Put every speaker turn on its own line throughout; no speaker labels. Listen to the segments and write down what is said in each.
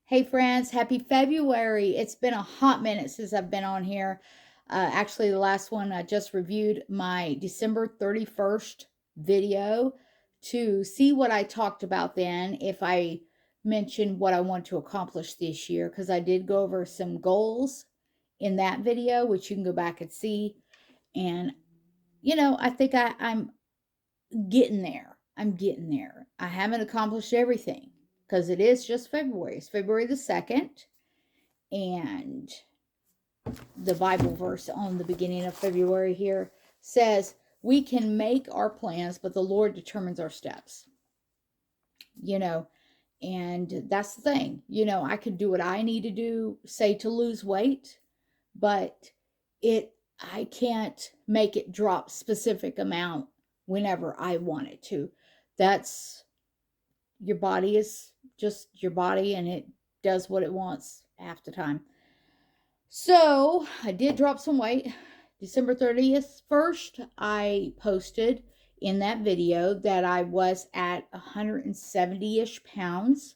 Hey friends, happy February. It's been a hot minute since I've been on here. Actually, the last one I just reviewed my December 31st video to see what I talked about then, if I mentioned what I want to accomplish this year, because I did go over some goals in that video, which you can go back and see. And, I think I'm getting there. I'm getting there. I haven't accomplished everything because it is just February. It's February the 2nd. And the Bible verse on the beginning of February here says, we can make our plans, but the Lord determines our steps. And that's the thing. I could do what I need to do, say to lose weight, but I can't make it drop specific amount whenever I want it to. That's Your body is just your body, and it does what it wants half the time. So I did drop some weight. December 30th, 1st, I posted in that video that I was at 170-ish pounds.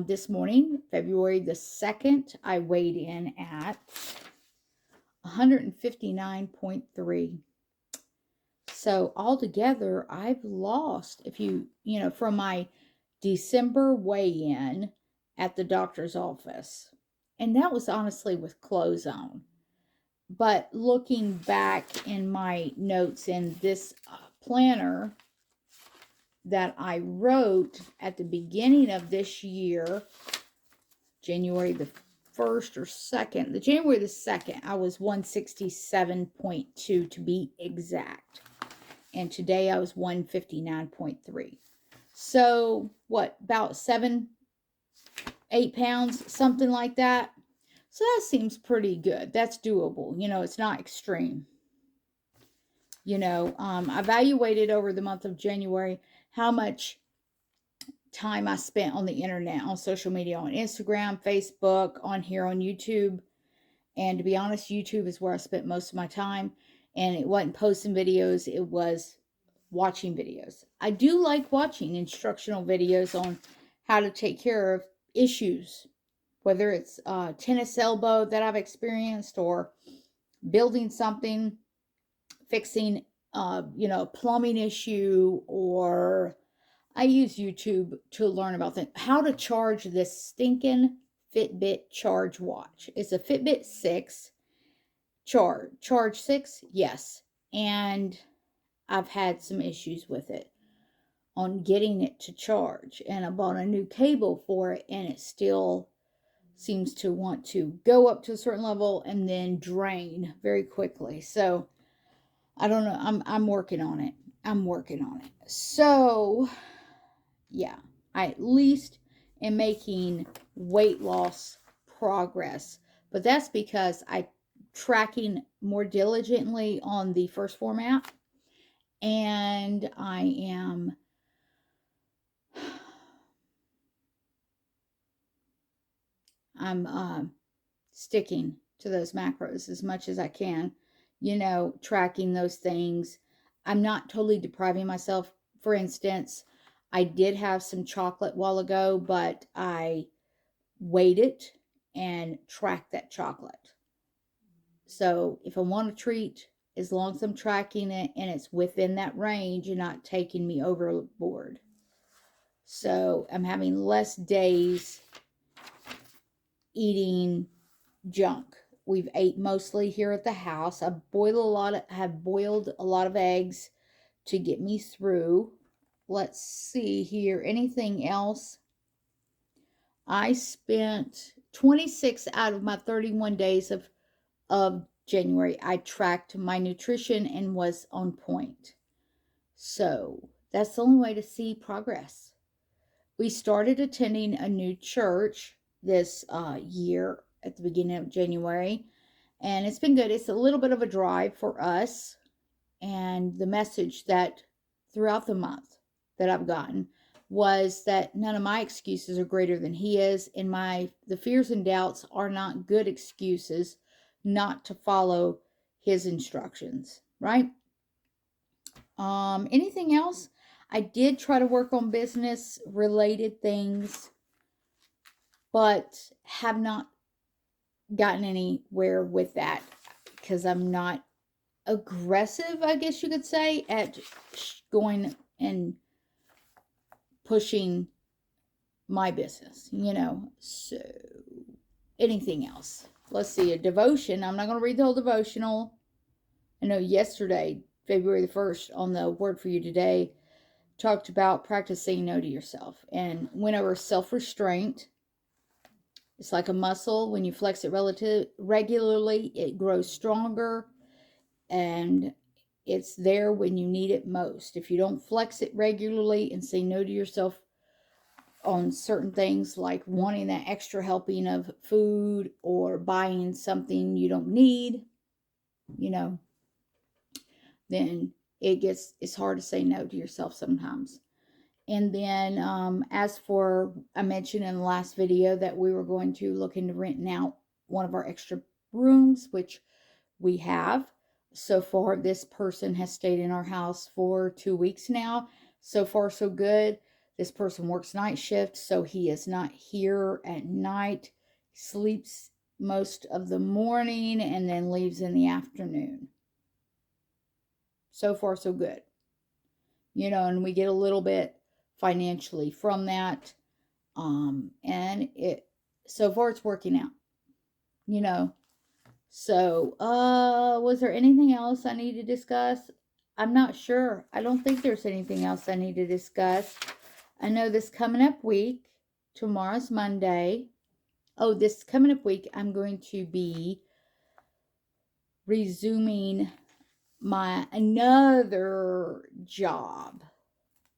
This morning, February the 2nd, I weighed in at 159.3. So altogether, I've lost, from my December weigh-in at the doctor's office. And that was honestly with clothes on. But looking back in my notes in this planner that I wrote at the beginning of this year, January the 1st or 2nd, the January the 2nd, I was 167.2 to be exact. And today I was 159.3. So what, about 7-8 pounds, something like that. So that seems pretty good. That's doable. It's not extreme. I evaluated over the month of January how much time I spent on the internet, on social media, on Instagram, Facebook, on here on YouTube. And to be honest, YouTube is where I spent most of my time. And it wasn't posting videos, it was watching videos. I do like watching instructional videos on how to take care of issues, whether it's tennis elbow that I've experienced, or building something, fixing a plumbing issue, or I use YouTube to learn about how to charge this stinking Fitbit charge watch. It's a Fitbit 6 charge 6, yes. And I've had some issues with it on getting it to charge, and I bought a new cable for it, and it still seems to want to go up to a certain level and then drain very quickly. So I don't know. I'm working on it. So yeah, I at least am making weight loss progress, but that's because I'm tracking more diligently on the first format, and I'm sticking to those macros as much as I can, tracking those things. I'm not totally depriving myself. For instance, I did have some chocolate a while ago, but I weighed it and tracked that chocolate. So if I want a treat, as long as I'm tracking it and it's within that range and not taking me overboard. So I'm having less days eating junk. We've ate mostly here at the house. I have boiled a lot of eggs to get me through. Let's see here. Anything else? I spent 26 out of my 31 days of January. I tracked my nutrition and was on point. So that's the only way to see progress. We started attending a new church this year at the beginning of January, and it's been good. It's a little bit of a drive for us, and the message that throughout the month that I've gotten was that none of my excuses are greater than he is, and the fears and doubts are not good excuses not to follow his instructions, right? Anything else? I did try to work on business related things but have not gotten anywhere with that because I'm not aggressive, I guess you could say, at going and pushing my business, So, anything else? Let's see, a devotion. I'm not going to read the whole devotional. I know yesterday, February the 1st, on the Word for You Today, talked about practicing no to yourself and went over self-restraint. It's like a muscle. When you flex it regularly, it grows stronger, and it's there when you need it most. If you don't flex it regularly and say no to yourself on certain things, like wanting that extra helping of food or buying something you don't need, then it's hard to say no to yourself sometimes. And then, as for, I mentioned in the last video that we were going to look into renting out one of our extra rooms, which we have. So far, this person has stayed in our house for 2 weeks now. So far, so good. This person works night shift, so he is not here at night. Sleeps most of the morning and then leaves in the afternoon. So far, so good. And we get a little bit financially from that. And so far it's working out. So, was there anything else I need to discuss? I'm not sure. I don't think there's anything else I need to discuss. I know this coming up week, tomorrow's Monday. Oh, this coming up week, I'm going to be resuming my another job.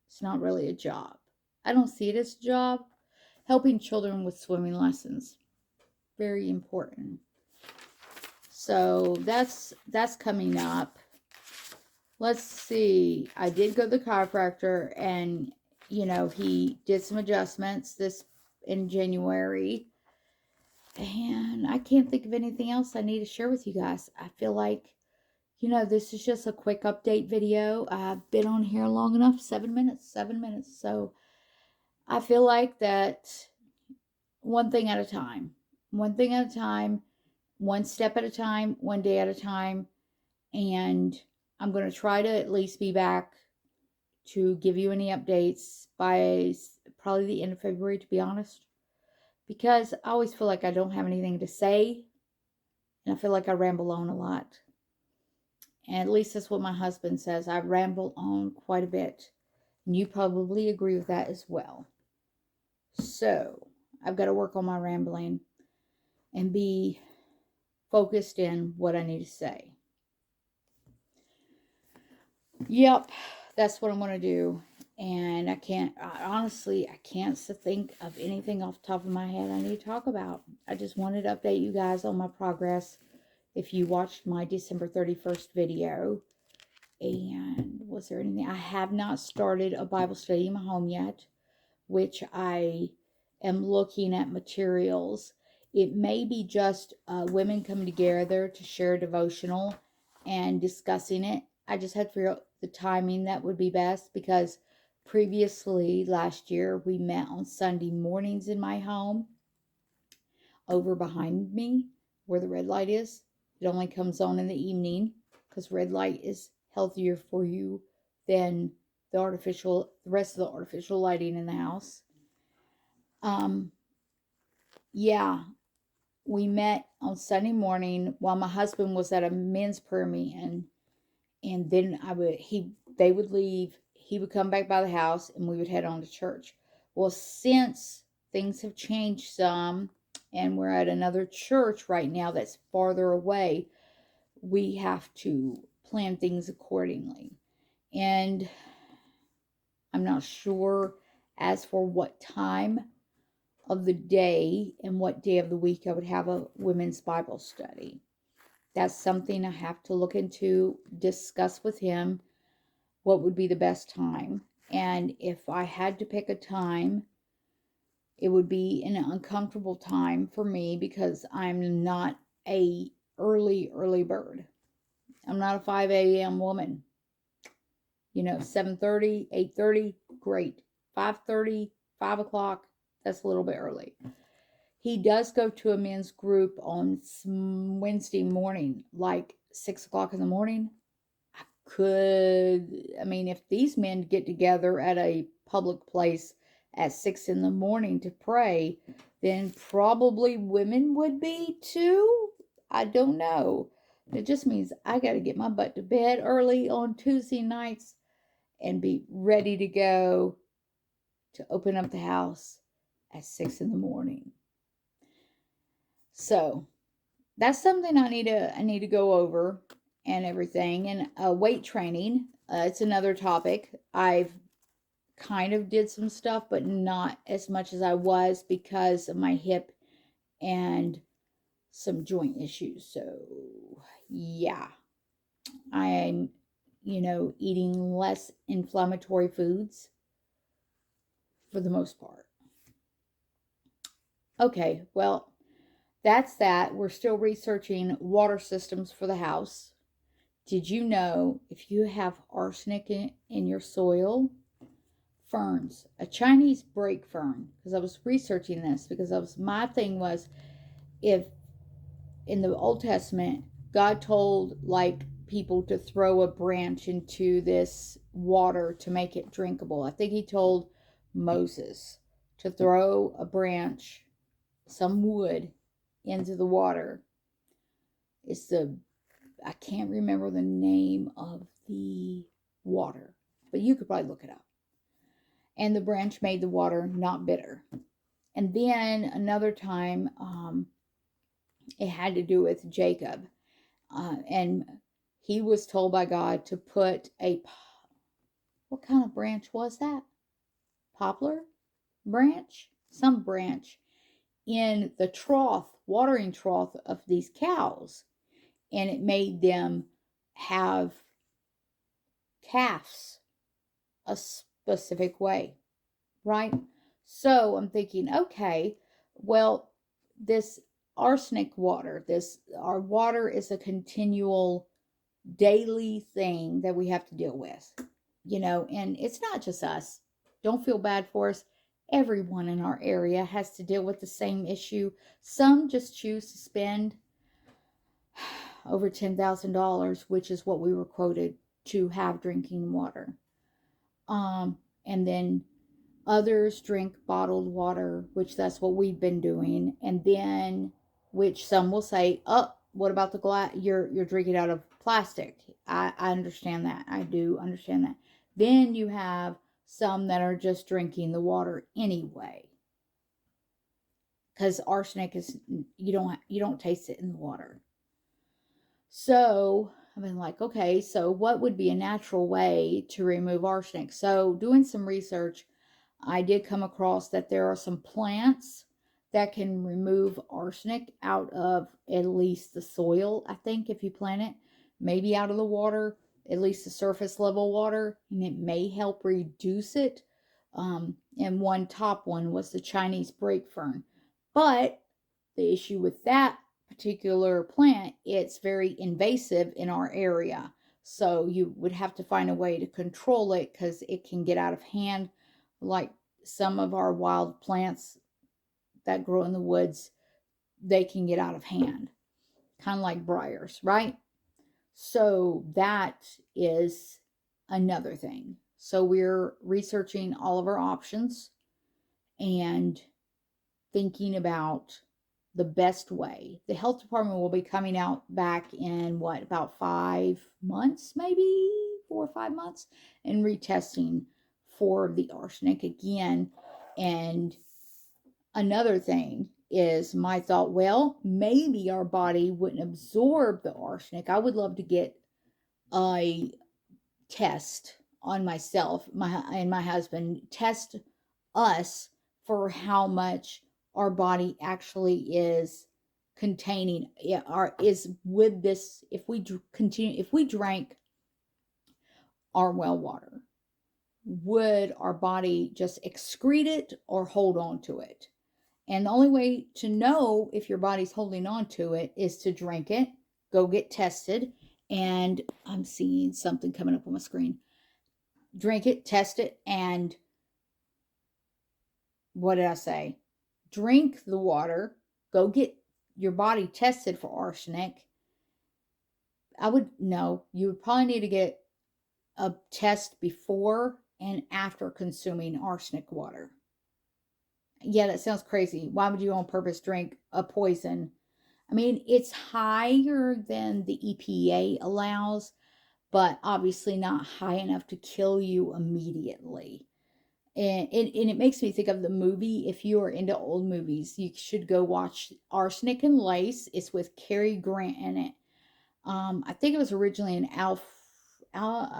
It's not really a job. I don't see it as a job. Helping children with swimming lessons. Very important. So that's coming up. Let's see. I did go to the chiropractor, and he did some adjustments this in January. And I can't think of anything else I need to share with you guys. I feel like, this is just a quick update video. I've been on here long enough, 7 minutes. So I feel like that one thing at a time, one step at a time, one day at a time. And I'm going to try to at least be back to give you any updates by probably the end of February, to be honest. Because I always feel like I don't have anything to say. And I feel like I ramble on a lot. And at least that's what my husband says. I ramble on quite a bit. And you probably agree with that as well. So, I've got to work on my rambling and be focused in what I need to say. Yep, that's what I'm going to do. And I can't think of anything off the top of my head I need to talk about. I just wanted to update you guys on my progress. If you watched my December 31st video. And was there anything? I have not started a Bible study in my home yet, which I am looking at materials. It may be just women coming together to share a devotional and discussing it. I just had to figure out the timing that would be best, because previously last year we met on Sunday mornings in my home over behind me where the red light is. It only comes on in the evening because red light is healthier for you than the rest of the artificial lighting in the house. Yeah, we met on Sunday morning while my husband was at a men's prayer meeting, and then they would leave, he would come back by the house, and we would head on to church. Well, since things have changed some, and we're at another church right now that's farther away, we have to plan things accordingly. And I'm not sure as for what time of the day and what day of the week I would have a women's Bible study. That's something I have to look into, discuss with him what would be the best time. And if I had to pick a time, it would be an uncomfortable time for me because I'm not a early bird. I'm not a 5 a.m. woman. 7:30, 8:30, great. 5:30, 5 o'clock, that's a little bit early. He does go to a men's group on Wednesday morning, like 6 o'clock in the morning. I mean, if these men get together at a public place at 6 in the morning to pray, then probably women would be too. I don't know. It just means I got to get my butt to bed early on Tuesday nights and be ready to go to open up the house at 6 in the morning. So that's something I need to go over and everything. And weight training, it's another topic. I've kind of did some stuff, but not as much as I was because of my hip and some joint issues. So yeah, I'm eating less inflammatory foods for the most part. Okay, well, that's that. We're still researching water systems for the house. Did you know if you have arsenic in your soil, ferns, a Chinese break fern, because I was researching this because my thing was, if in the Old Testament God told like people to throw a branch into this water to make it drinkable. I think he told Moses to throw a branch, some wood, into the water. I can't remember the name of the water, but you could probably look it up. And the branch made the water not bitter. And then another time, it had to do with Jacob. And he was told by God to put what kind of branch was that? Poplar branch? Some branch in the watering trough of these cows. And it made them have calves a specific way, right? So I'm thinking, okay, well, this arsenic water, our water is a continual daily thing that we have to deal with, and it's not just us. Don't feel bad for us. Everyone in our area has to deal with the same issue. Some just choose to spend over $10,000, which is what we were quoted to have drinking water. And then others drink bottled water, which that's what we've been doing. And then, which some will say, oh, what about the glass? You're drinking out of plastic. I understand that. I do understand that. Then you have some that are just drinking the water anyway. Because arsenic is, you don't taste it in the water. So I've been like, okay, so what would be a natural way to remove arsenic? So doing some research, I did come across that there are some plants that can remove arsenic out of at least the soil, I think, if you plant it, maybe out of the water, at least the surface level water, and it may help reduce it. And one top one was the Chinese break fern. But the issue with that particular plant, it's very invasive in our area. So you would have to find a way to control it because it can get out of hand. Like some of our wild plants that grow in the woods, they can get out of hand. Kind of like briars, right? So that is another thing. So we're researching all of our options and thinking about the best way. The health department will be coming out back in about 5 months, maybe 4 or 5 months, and retesting for the arsenic again. And another thing is my thought, well, maybe our body wouldn't absorb the arsenic. I would love to get a test on myself, and my husband, test us for how much our body actually is containing, or is with this. If we drank our well water, would our body just excrete it or hold on to it? And the only way to know if your body's holding on to it is to drink it, go get tested. And I'm seeing something coming up on my screen. Drink it, test it, and what did I say? drink the water, go get your body tested for arsenic. You would probably need to get a test before and after consuming arsenic water. Yeah, that sounds crazy. Why would you on purpose drink a poison? I mean, it's higher than the EPA allows, but obviously not high enough to kill you immediately. And it makes me think of the movie. If you are into old movies, you should go watch Arsenic and Lace. It's with Cary Grant in it. I think it was originally an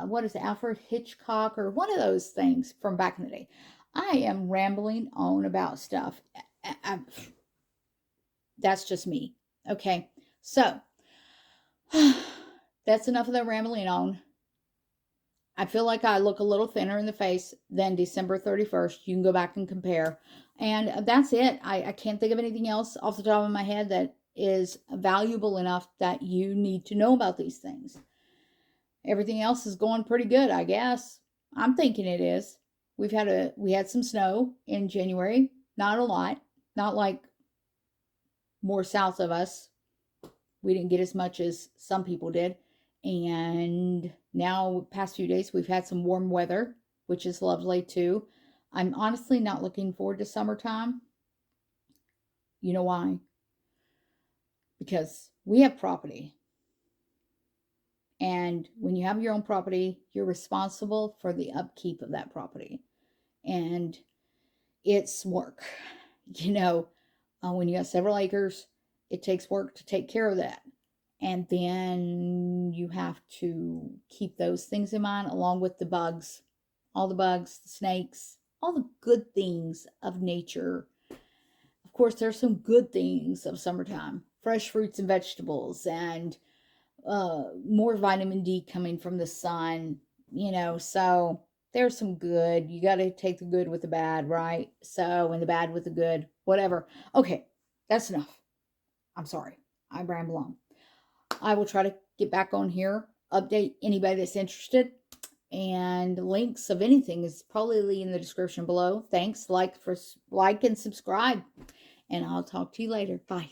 what is it, Alfred Hitchcock or one of those things from back in the day. I am rambling on about stuff. That's just me. Okay, so that's enough of that rambling on. I feel like I look a little thinner in the face than December 31st. You can go back and compare. And that's it. I can't think of anything else off the top of my head that is valuable enough that you need to know about these things. Everything else is going pretty good, I guess. I'm thinking it is. We had some snow in January. Not a lot. Not like more south of us. We didn't get as much as some people did. And now, past few days, we've had some warm weather, which is lovely too. I'm honestly not looking forward to summertime. You know why? Because we have property. And when you have your own property, you're responsible for the upkeep of that property. And it's work. When you have several acres, it takes work to take care of that. And then you have to keep those things in mind along with the bugs, all the bugs, the snakes, all the good things of nature. Of course, there's some good things of summertime. Fresh fruits and vegetables and more vitamin D coming from the sun, so there's some good. You got to take the good with the bad, right? So, and the bad with the good, whatever. Okay, that's enough. I'm sorry. I ramble on. I will try to get back on here, update anybody that's interested, and links of anything is probably in the description below. Thanks. Like and subscribe, and I'll talk to you later. Bye.